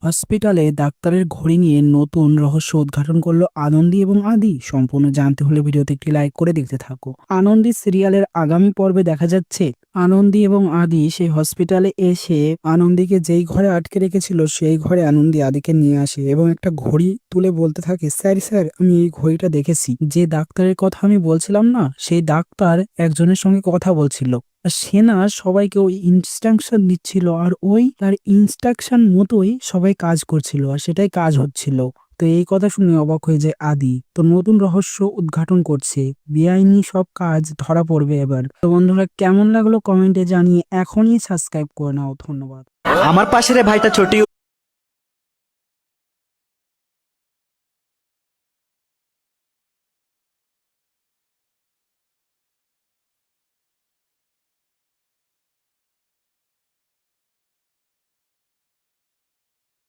হসপিটালে ডাক্তারের ঘড়ি নিয়ে নতুন রহস্য উদ্ঘাটন করলো আনন্দী এবং আদি। সম্পূর্ণ জানতে হলে ভিডিওতে একটি লাইক করে দেখতে থাকো। আনন্দী সিরিয়ালের আগামী পর্বে দেখা যাচ্ছে আনন্দী এবং আদি সেই হসপিটালে এসে আনন্দীকে যেই ঘরে আটকে রেখেছিল সেই ঘরে আনন্দী আদিকে নিয়ে আসে এবং একটা ঘড়ি তুলে বলতে থাকে, স্যার স্যার আমি এই ঘড়িটা দেখেছি, যে ডাক্তারের কথা আমি বলছিলাম না, সেই ডাক্তার একজনের সঙ্গে কথা বলছিল। আর সে না সবাইকে ওই ইনস্ট্রাকশন দিচ্ছিল, আর ওই তার ইনস্ট্রাকশন মতোই সবাই কাজ করছিল, আর সেটাই কাজ হচ্ছিল। তো এই কথা শুনে অবাক হয়ে যায় আদি। তো নতুন রহস্য উদ্ঘাটন করছে, বেআইনি সব কাজ ধরা পড়বে এবার। তো বন্ধুরা, কেমন লাগলো কমেন্টে জানিয়ে এখনই সাবস্ক্রাইব করে নাও। ধন্যবাদ। আমার পাশের ভাইটা ছোটি